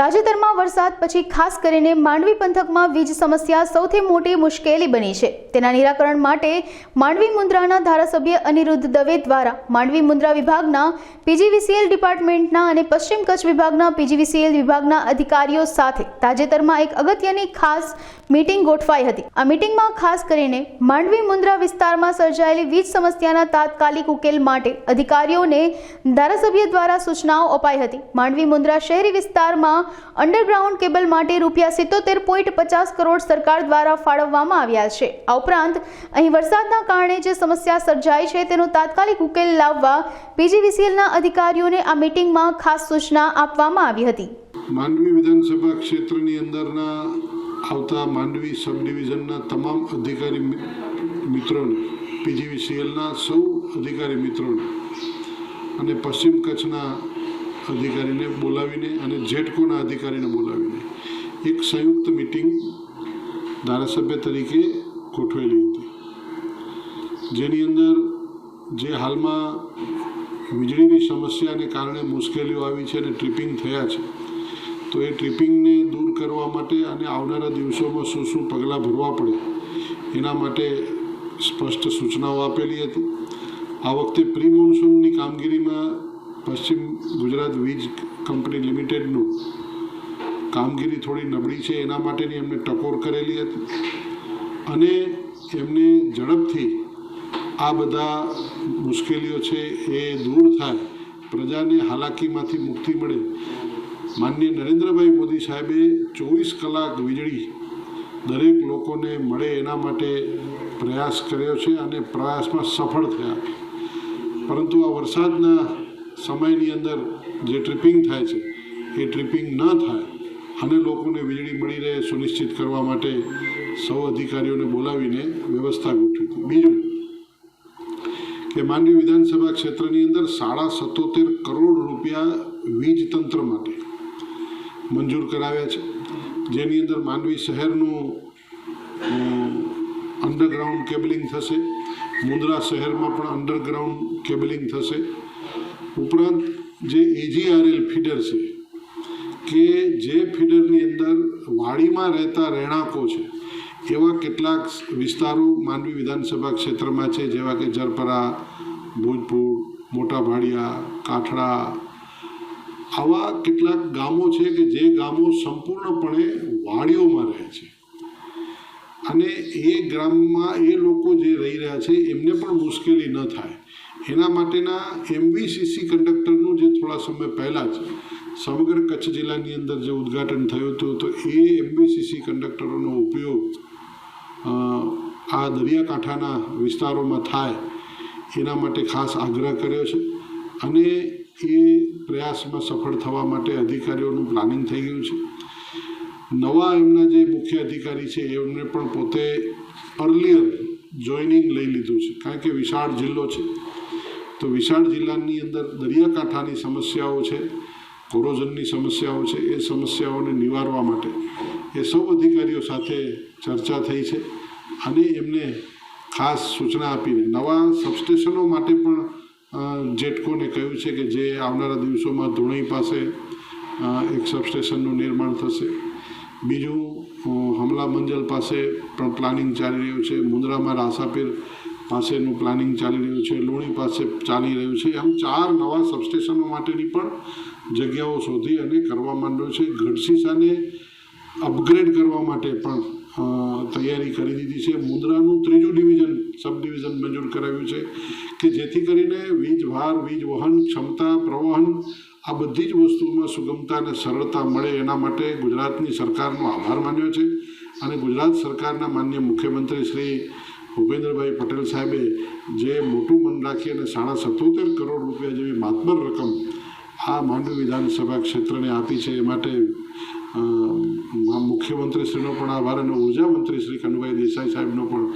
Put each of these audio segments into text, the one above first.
તાજેતરમાં વરસાદ પછી ખાસ કરીને માંડવી પંથકમાં વીજ સમસ્યા સૌથી મોટી મુશ્કેલી બની છે। તેના નિરાકરણ માટે માંડવી મુન્દ્રાના ધારાસભ્ય અનિરુદ્ધ દવે દ્વારા માંડવી મુન્દ્રા વિભાગના પીજીવીસીએલ ડિપાર્ટમેન્ટના અને પશ્ચિમ કચ્છ વિભાગના પીજીવીસીએલ વિભાગના અધિકારીઓ સાથે તાજેતરમાં એક અગત્યની ખાસ મીટિંગ ગોઠવાઈ હતી। આ મીટિંગમાં ખાસ કરીને માંડવી મુન્દ્રા વિસ્તારમાં સર્જાયેલી વીજ સમસ્યાના તાત્કાલિક ઉકેલ માટે અધિકારીઓને ધારાસભ્ય દ્વારા સૂચનાઓ અપાઈ હતી। માંડવી મુન્દ્રા શહેરી વિસ્તારમાં અંડરગ્રાઉન્ડ કેબલ માટે ₹77.50 કરોડ સરકાર દ્વારા ફાળવવામાં આવ્યા છે। આ ઉપરાંત અહીં વરસાદના કારણે જે સમસ્યા સર્જાઈ છે તેનો તાત્કાલિક ઉકેલ લાવવા પીજીવીસીએલના અધિકારીઓને આ મીટિંગમાં ખાસ સૂચના આપવામાં આવી હતી। માંડવી વિધાનસભા ક્ષેત્રની અંદરના આવતા માંડવી સબ ડિવિઝનના તમામ અધિકારી મિત્રોને, પીજીવીસીએલના સૌ અધિકારી મિત્રોને અને પશ્ચિમ કચ્છના અધિકારીને બોલાવીને અને જેટકોના અધિકારીને બોલાવીને એક સંયુક્ત મિટિંગ ધારાસભ્ય તરીકે ગોઠવેલી હતી, જેની અંદર જે હાલમાં વીજળીની સમસ્યાને કારણે મુશ્કેલીઓ આવી છે અને ટ્રિપિંગ થયા છે, તો એ ટ્રિપિંગને દૂર કરવા માટે અને આવનારા દિવસોમાં શું શું પગલાં ભરવા પડે એના માટે સ્પષ્ટ સૂચનાઓ આપેલી હતી। આ વખતે પ્રી મોન્સૂનની કામગીરીમાં પશ્ચિમ ગુજરાત વીજ કંપની લિમિટેડનું કામગીરી થોડી નબળી છે, એના માટેની એમને ટકોર કરેલી હતી અને એમને ઝડપથી આ બધા મુશ્કેલીઓ છે એ દૂર થાય, પ્રજાને હાલાકીમાંથી મુક્તિ મળે। માનનીય નરેન્દ્રભાઈ મોદી સાહેબે 24 કલાક વીજળી દરેક લોકોને મળે એના માટે પ્રયાસ કર્યો છે અને પ્રયાસમાં સફળ થયા, પરંતુ આ વરસાદના સમયની અંદર જે ટ્રિપિંગ થાય છે એ ટ્રિપિંગ ન થાય અને લોકોને વીજળી મળી રહે સુનિશ્ચિત કરવા માટે સૌ અધિકારીઓને બોલાવીને વ્યવસ્થા ગોઠવી હતી। બીજું કે માંડવી વિધાનસભા ક્ષેત્રની અંદર ₹77 કરોડ વીજ તંત્ર માટે મંજૂર કરાવ્યા છે, જેની અંદર માંડવી શહેરનું અંડરગ્રાઉન્ડ કેબલિંગ થશે, મુન્દ્રા શહેરમાં પણ અંડરગ્રાઉન્ડ કેબલિંગ થશે। ઉપરાંત જે એજીઆરએલ ફીડર છે કે જે ફીડરની અંદર વાડીમાં રહેતા રહેણાંકો છે એવા કેટલાક વિસ્તારો માંડવી વિધાનસભા ક્ષેત્રમાં છે, જેવા કે જરપરા, ભોજપુર, મોટા ભાડિયા, કાઠડા, આવા કેટલાક ગામો છે કે જે ગામો સંપૂર્ણપણે વાડીઓમાં રહે છે અને એ ગ્રામમાં એ લોકો જે રહી રહ્યા છે એમને પણ મુશ્કેલી ન થાય એના માટેના એમવીસીસી કંડક્ટરનું જે થોડા સમય પહેલાં જ સમગ્ર કચ્છ જિલ્લાની અંદર જે ઉદ્ઘાટન થયું હતું, તો એ એમવીસીસી કંડક્ટરોનો ઉપયોગ આ દરિયાકાંઠાના વિસ્તારોમાં થાય એના માટે ખાસ આગ્રહ કર્યો છે અને એ પ્રયાસમાં સફળ થવા માટે અધિકારીઓનું પ્લાનિંગ થઈ ગયું છે। નવા એમના જે મુખ્ય અધિકારી છે એમને પણ પોતે અર્લિયર જોઈનિંગ લઈ લીધું છે, કારણ કે વિશાળ જિલ્લો છે, તો વિશાળ જિલ્લાની અંદર દરિયાકાંઠાની સમસ્યાઓ છે, કોરોઝનની સમસ્યાઓ છે, એ સમસ્યાઓને નિવારવા માટે એ સૌ અધિકારીઓ સાથે ચર્ચા થઈ છે અને એમને ખાસ સૂચના આપીને નવા સબસ્ટેશનો માટે પણ જેટકોને કહ્યું છે કે જે આવનારા દિવસોમાં ધોણી પાસે એક સબસ્ટેશનનું નિર્માણ થશે। બીજું હમલા મંજલ પાસે પણ પ્લાનિંગ ચાલી રહ્યું છે, મુન્દ્રામાં રાસાપીર પાસેનું પ્લાનિંગ ચાલી રહ્યું છે, લુણી પાસે ચાલી રહ્યું છે, એમ 4 નવા સબસ્ટેશનો માટેની પણ જગ્યાઓ શોધી અને કરવા માંડ્યો છે। ગઢસીસાને અપગ્રેડ કરવા માટે પણ તૈયારી કરી દીધી છે। મુન્દ્રાનું 3જું ડિવિઝન સબ ડિવિઝન મંજૂર કરાવ્યું છે કે જેથી કરીને વીજ ભાર, વીજ વહન ક્ષમતા, પ્રવહન આ બધી જ વસ્તુમાં સુગમતા અને સરળતા મળે એના માટે ગુજરાતની સરકારનો આભાર માન્યો છે અને ગુજરાત સરકારના માનનીય મુખ્યમંત્રી શ્રી ભૂપેન્દ્રભાઈ પટેલ સાહેબે જે મોટું મન રાખી અને ₹77 કરોડ જેવી માતબર રકમ આ માંડવી વિધાનસભા ક્ષેત્રને આપી છે, એ માટે મુખ્યમંત્રીશ્રીનો પણ આભાર અને ઉર્જા મંત્રી શ્રી કનુભાઈ દેસાઈ સાહેબનો પણ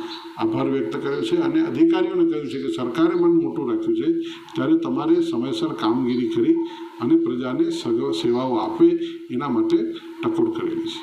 આભાર વ્યક્ત કર્યો છે અને અધિકારીઓને કહ્યું છે કે સરકારે મન મોટું રાખ્યું છે ત્યારે તમારે સમયસર કામગીરી કરી અને પ્રજાને સેવાઓ આપે એના માટે ટકોર કરેલી છે।